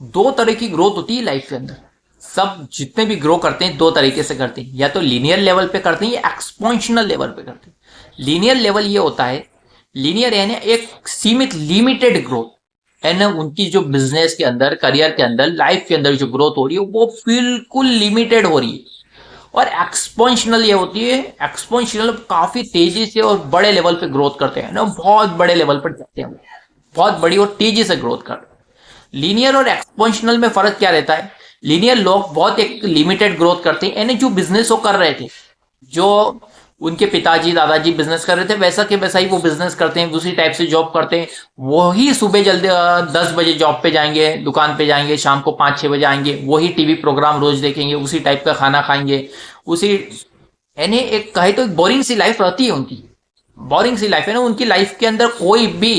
दो तरह की ग्रोथ होती है लाइफ के अंदर। सब जितने भी ग्रो करते हैं दो तरीके से करते हैं, या तो लीनियर लेवल पे करते हैं या एक्सपोनेंशियल लेवल पे करते हैं। लीनियर लेवल ये होता है, लीनियर यानी एक सीमित लिमिटेड ग्रोथ है ना, उनकी जो बिजनेस के अंदर, करियर के अंदर, लाइफ के अंदर जो ग्रोथ हो रही है वो बिल्कुल लिमिटेड हो रही है। और एक्सपोनेंशियल ये होती है, एक्सपोनेंशियल काफी तेजी से और बड़े लेवल पे ग्रोथ करते हैं ना, बहुत बड़े लेवल पर जाते हैं, बहुत बड़ी और तेजी से ग्रोथ करते हैं। लीनियर और एक्सपोनेंशियल में फर्क क्या रहता है? लीनियर लोग बहुत एक लिमिटेड ग्रोथ करते हैं, यानी जो बिजनेस वो कर रहे थे, जो उनके पिताजी दादाजी बिजनेस कर रहे थे वैसा के वैसा ही वो बिजनेस करते हैं, दूसरी टाइप से जॉब करते हैं। वही सुबह जल्दी 10 बजे जॉब पे जाएंगे, दुकान पे जाएंगे, शाम को 5-6 बजे आएंगे, वही टीवी प्रोग्राम रोज देखेंगे, उसी टाइप का खाना खाएंगे, उसी, यानी एक कहे तो एक बोरिंग सी लाइफ रहती है उनकी। बोरिंग सी लाइफ है ना, उनकी लाइफ के अंदर कोई भी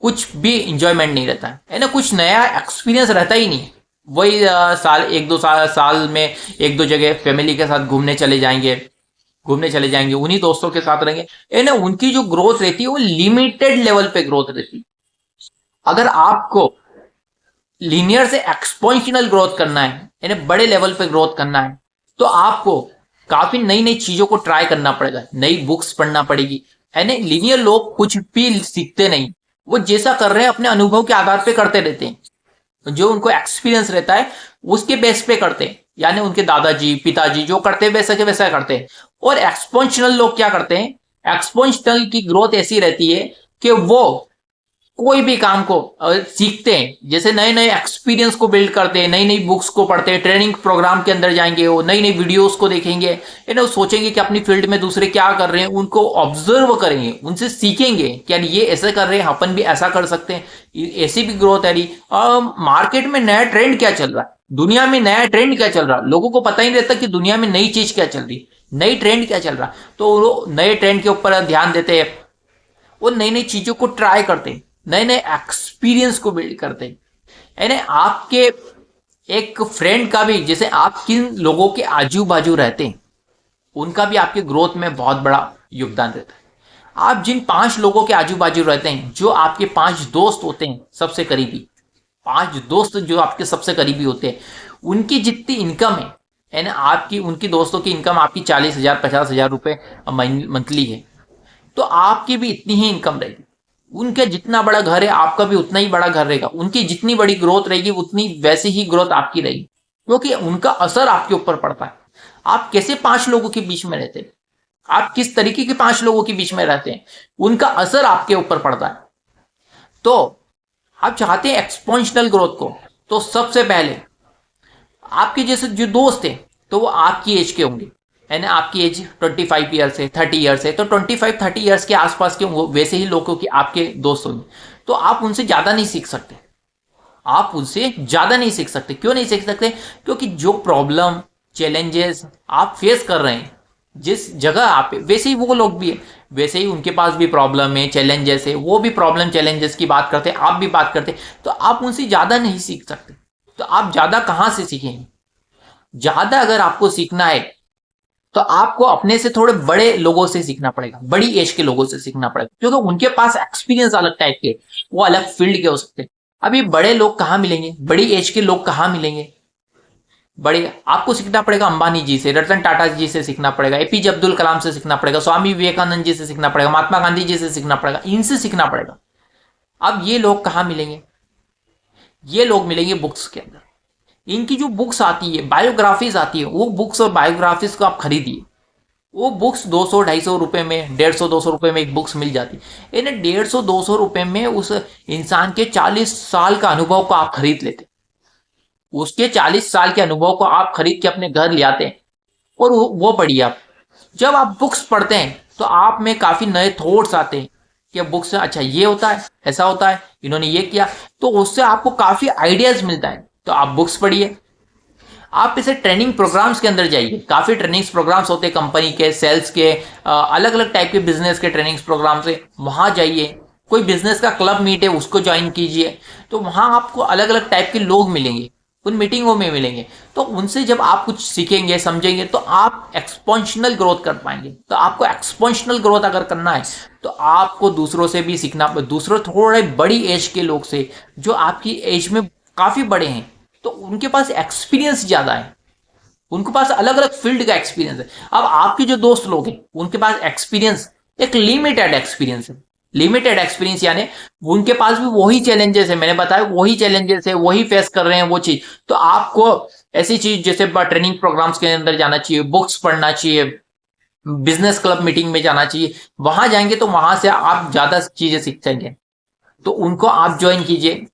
कुछ भी इंजॉयमेंट नहीं रहता है ना, कुछ नया एक्सपीरियंस रहता ही नहीं। वही साल 1-2 साल में एक दो जगह फैमिली के साथ घूमने चले जाएंगे, उन्हीं दोस्तों के साथ रहेंगे, है ना। उनकी जो ग्रोथ रहती है वो लिमिटेड लेवल पे ग्रोथ रहती है। अगर आपको लीनियर से एक्सपोनेंशियल ग्रोथ करना है, यानी बड़े लेवल पे ग्रोथ करना है, तो आपको काफी नई नई चीजों को ट्राई करना पड़ेगा, नई बुक्स पढ़ना पड़ेगी, है ना। लीनियर लोग कुछ भी सीखते नहीं, वो जैसा कर रहे हैं अपने अनुभव के आधार पे करते रहते हैं, जो उनको एक्सपीरियंस रहता है उसके बेस पे करते हैं, यानी उनके दादाजी पिताजी जो करते हैं वैसा के वैसा करते हैं। और एक्सपोनेंशियल लोग क्या करते हैं? एक्सपोनेंशियल की ग्रोथ ऐसी रहती है कि वो कोई भी काम को सीखते हैं, जैसे नए नए एक्सपीरियंस को बिल्ड करते हैं, नई नई बुक्स को पढ़ते हैं, ट्रेनिंग प्रोग्राम के अंदर जाएंगे, वो नई नई वीडियोस को देखेंगे, है ना, सोचेंगे कि अपनी फील्ड में दूसरे क्या कर रहे हैं, उनको ऑब्जर्व करेंगे, उनसे सीखेंगे कि यार ये ऐसे कर रहे हैं, अपन भी ऐसा कर सकते हैं, ऐसी भी ग्रोथ है रही। मार्केट में नया ट्रेंड क्या चल रहा है, दुनिया में नया ट्रेंड क्या चल रहा है, लोगों को पता ही नहीं रहता कि दुनिया में नई चीज क्या चल रही है, नई ट्रेंड क्या चल रहा है। तो वो नए ट्रेंड के ऊपर ध्यान देते हैं, वो नई नई चीजों को ट्राई करते हैं, नए नए एक्सपीरियंस को बिल्ड करते हैं, यानी आपके एक फ्रेंड का भी, जैसे आप किन लोगों के आजू बाजू रहते हैं उनका भी आपके ग्रोथ में बहुत बड़ा योगदान रहता है। आप जिन 5 लोगों के आजू बाजू रहते हैं, जो आपके 5 दोस्त होते हैं सबसे करीबी, 5 दोस्त जो आपके सबसे करीबी होते हैं, उनकी जितनी इनकम है ना, आपकी उनकी दोस्तों की इनकम आपकी 40,000 50,000 रुपए मंथली है, तो आपकी भी इतनी ही इनकम रहेगी। उनका जितना बड़ा घर है आपका भी उतना ही बड़ा घर रहेगा, उनकी जितनी बड़ी ग्रोथ रहेगी उतनी वैसी ही ग्रोथ आपकी रहेगी, क्योंकि उनका असर आपके ऊपर पड़ता है। आप कैसे 5 लोगों के बीच में रहते हैं, आप किस तरीके के 5 लोगों के बीच में रहते हैं, उनका असर आपके ऊपर पड़ता है। तो आप चाहते हैं एक्सपोनेंशियल ग्रोथ को, तो सबसे पहले आपके जैसे जो दोस्त हैं तो वो आपकी एज के होंगे, है ना, आपकी एज 25 ईयर से 30 ईयर से, तो 25-30 ईयर्स के आसपास के वैसे ही लोगों के आपके दोस्त होंगे। तो आप उनसे ज्यादा नहीं सीख सकते, आप उनसे ज्यादा नहीं सीख सकते। क्यों नहीं सीख सकते? क्योंकि जो प्रॉब्लम चैलेंजेस आप फेस कर रहे हैं, जिस जगह आप, वैसे ही वो लोग भी है, वैसे ही उनके पास भी प्रॉब्लम है, चैलेंजेस है, वो भी प्रॉब्लम चैलेंजेस की बात करते हैं, आप भी बात करते हैं, तो आप उनसे ज्यादा नहीं सीख सकते। तो आप ज्यादा कहां से सीखेंगे? ज्यादा अगर आपको सीखना है तो आपको अपने से थोड़े बड़े लोगों से सीखना पड़ेगा, बड़ी एज के लोगों से सीखना पड़ेगा, क्योंकि उनके पास एक्सपीरियंस अलग टाइप के, वो अलग फील्ड के हो सकते हैं। अभी बड़े लोग कहाँ मिलेंगे, बड़ी एज के लोग कहाँ मिलेंगे? बड़े आपको सीखना पड़ेगा अंबानी जी से, रतन टाटा जी से सीखना पड़ेगा, एपीजे अब्दुल कलाम से सीखना पड़ेगा, स्वामी विवेकानंद जी से सीखना पड़ेगा, महात्मा गांधी जी से सीखना पड़ेगा, इनसे सीखना पड़ेगा। अब ये लोग कहाँ मिलेंगे? ये लोग मिलेंगे बुक्स के अंदर। इनकी जो बुक्स आती है, बायोग्राफीज आती है, वो बुक्स और बायोग्राफीज को आप खरीदिए। वो बुक्स 200-250 रुपए में, 150-200 रुपए में एक बुक्स मिल जाती है। इन्हें 150-200 रुपए में उस इंसान के 40 साल का अनुभव को आप खरीद लेते, उसके 40 साल के अनुभव को आप खरीद के अपने घर ले आते हैं और वो पढ़िए आप। जब आप बुक्स पढ़ते हैं तो आप में काफी नए थॉट्स आते हैं कि बुक्स, अच्छा ये होता है, ऐसा होता है, इन्होंने ये किया, तो उससे आपको काफी आइडियाज मिलता है। तो आप बुक्स पढ़िए। आप इसे ट्रेनिंग प्रोग्राम्स के अंदर जाइए, काफी ट्रेनिंग्स प्रोग्राम्स होते हैं कंपनी के, सेल्स के, अलग अलग टाइप के बिजनेस के ट्रेनिंग्स प्रोग्राम से, वहां जाइए। कोई बिजनेस का क्लब मीट है उसको ज्वाइन कीजिए, तो वहां आपको अलग अलग टाइप के लोग मिलेंगे, उन मीटिंगों में मिलेंगे। तो उनसे जब आप कुछ सीखेंगे समझेंगे तो आप एक्सपोनेंशियल ग्रोथ कर पाएंगे। तो आपको एक्सपोनेंशियल ग्रोथ अगर करना है तो आपको दूसरों से भी सीखना, दूसरों थोड़े बड़ी एज के लोग से, जो आपकी एज में काफी बड़े हैं, तो उनके पास एक्सपीरियंस ज्यादा है, उनके पास अलग अलग फील्ड का एक्सपीरियंस है। अब आपके जो दोस्त लोग हैं उनके पास एक्सपीरियंस एक लिमिटेड एक्सपीरियंस है, लिमिटेड एक्सपीरियंस यानी उनके पास भी वही चैलेंजेस है, मैंने बताया वही चैलेंजेस है, वही फेस कर रहे हैं वो चीज। तो आपको ऐसी चीज जैसे ट्रेनिंग प्रोग्राम्स के अंदर जाना चाहिए, बुक्स पढ़ना चाहिए, बिजनेस क्लब मीटिंग में जाना चाहिए, वहां जाएंगे तो वहां से आप ज्यादा चीजें सीख सकेंगे, तो उनको आप ज्वाइन कीजिए।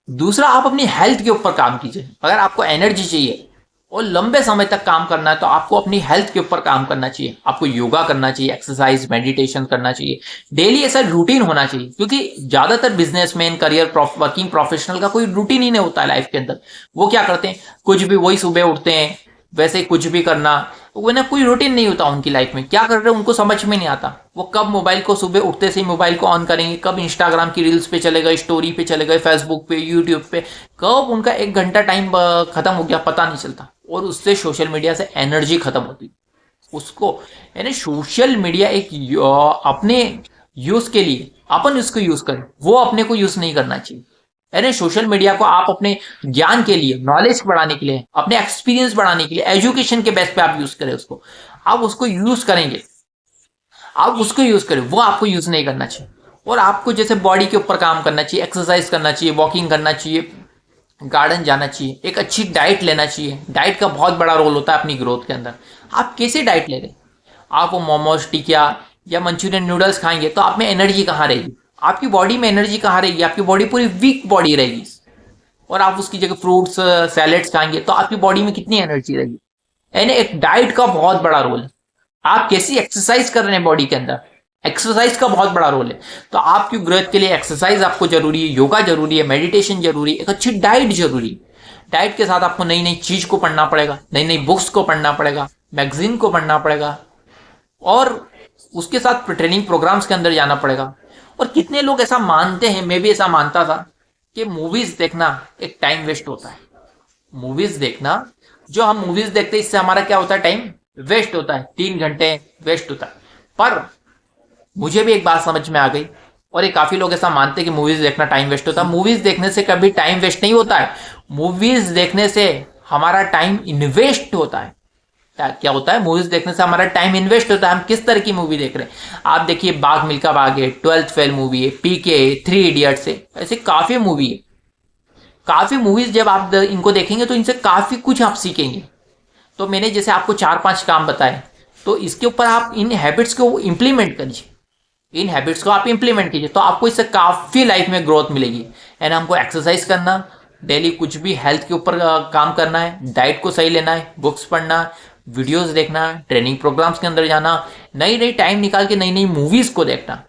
दूसरा, आप अपनी हेल्थ के ऊपर काम कीजिए। अगर आपको एनर्जी चाहिए और लंबे समय तक काम करना है तो आपको अपनी हेल्थ के ऊपर काम करना चाहिए, आपको योगा करना चाहिए, एक्सरसाइज मेडिटेशन करना चाहिए, डेली ऐसा रूटीन होना चाहिए, क्योंकि ज्यादातर बिजनेसमैन करियर वर्किंग प्रोफेशनल का कोई रूटीन ही नहीं होता है लाइफ के अंदर। वो क्या करते हैं, कुछ भी वही सुबह उठते हैं वैसे कुछ भी करना, वो ना कोई रूटीन नहीं होता उनकी लाइफ में, क्या कर रहे हैं उनको समझ में नहीं आता। वो कब मोबाइल को सुबह उठते से ही मोबाइल को ऑन करेंगे, कब इंस्टाग्राम की रील्स पे चले गए, स्टोरी पे चले गए, फेसबुक पे, यूट्यूब पे, कब उनका 1 घंटा टाइम खत्म हो गया पता नहीं चलता। और उससे सोशल मीडिया से एनर्जी खत्म होती उसको, यानी सोशल मीडिया एक अपने यूज के लिए अपन इसको यूज करें, वो अपने को यूज नहीं करना चाहिए। यानी सोशल मीडिया को आप अपने ज्ञान के लिए, नॉलेज बढ़ाने के लिए, अपने एक्सपीरियंस बढ़ाने के लिए, एजुकेशन के बेस पे आप यूज करें उसको, आप उसको यूज करेंगे, आप उसको यूज करें, वो आपको यूज नहीं करना चाहिए। और आपको जैसे बॉडी के ऊपर काम करना चाहिए, एक्सरसाइज करना चाहिए, वॉकिंग करना चाहिए, गार्डन जाना चाहिए, एक अच्छी डाइट लेना चाहिए। डाइट का बहुत बड़ा रोल होता है अपनी ग्रोथ के अंदर। आप कैसे डाइट ले रहे हैं, आप वो मोमोज, टिकिया या मंचूरियन नूडल्स खाएंगे तो आप में एनर्जी कहाँ रहेगी, आपकी बॉडी में एनर्जी कहाँ रहेगी, आपकी बॉडी पूरी वीक बॉडी रहेगी। और आप उसकी जगह फ्रूट्स सैलेड्स खाएंगे तो आपकी बॉडी में कितनी एनर्जी रहेगी। यानी एक डाइट का बहुत बड़ा रोल है। आप कैसी एक्सरसाइज कर रहे हैं बॉडी के अंदर, एक्सरसाइज का बहुत बड़ा रोल है। तो आपकी ग्रोथ के लिए एक्सरसाइज आपको जरूरी है, योगा जरूरी है, मेडिटेशन जरूरी है, एक अच्छी डाइट जरूरी है। डाइट के साथ आपको नई नई चीज को पढ़ना पड़ेगा, नई नई बुक्स को पढ़ना पड़ेगा, मैगजीन को पढ़ना पड़ेगा, और उसके साथ ट्रेनिंग प्रोग्राम्स के अंदर जाना पड़ेगा। और कितने लोग ऐसा मानते हैं, मैं भी ऐसा मानता था, कि मूवीज देखना एक टाइम वेस्ट होता है। मूवीज देखना, जो हम मूवीज देखते हैं इससे हमारा क्या होता है, टाइम वेस्ट होता है, 3 घंटे वेस्ट होता है। पर मुझे भी एक बात समझ में आ गई, और ये काफी लोग ऐसा मानते हैं कि मूवीज देखना टाइम वेस्ट होता है। मूवीज देखने से कभी टाइम वेस्ट नहीं होता है, मूवीज देखने से हमारा टाइम इन्वेस्ट होता है। क्या होता है, मूवीज देखने से हमारा टाइम इन्वेस्ट होता है। हम किस तरह की मूवी देख रहे हैं, आप देखिए बाग मिल्खा भाग है, 12th फेल मूवी है, पीके, 3 इडियट्स है, ऐसे काफी मूवी है। काफी मूवीज जब आप इनको देखेंगे तो इनसे काफी कुछ आप सीखेंगे। तो मैंने जैसे आपको 4-5 काम बताए, तो इसके ऊपर आप इन हैबिट्स को इम्प्लीमेंट करिए, इन हैबिट्स को आप इम्प्लीमेंट कीजिए, तो आपको इससे काफी लाइफ में ग्रोथ मिलेगी। एंड हमको एक्सरसाइज करना, डेली कुछ भी हेल्थ के ऊपर काम करना है, डाइट को सही लेना है, बुक्स पढ़ना, वीडियोस देखना, ट्रेनिंग प्रोग्राम्स के अंदर जाना, नई नई टाइम निकाल के नई नई मूवीज को देखना।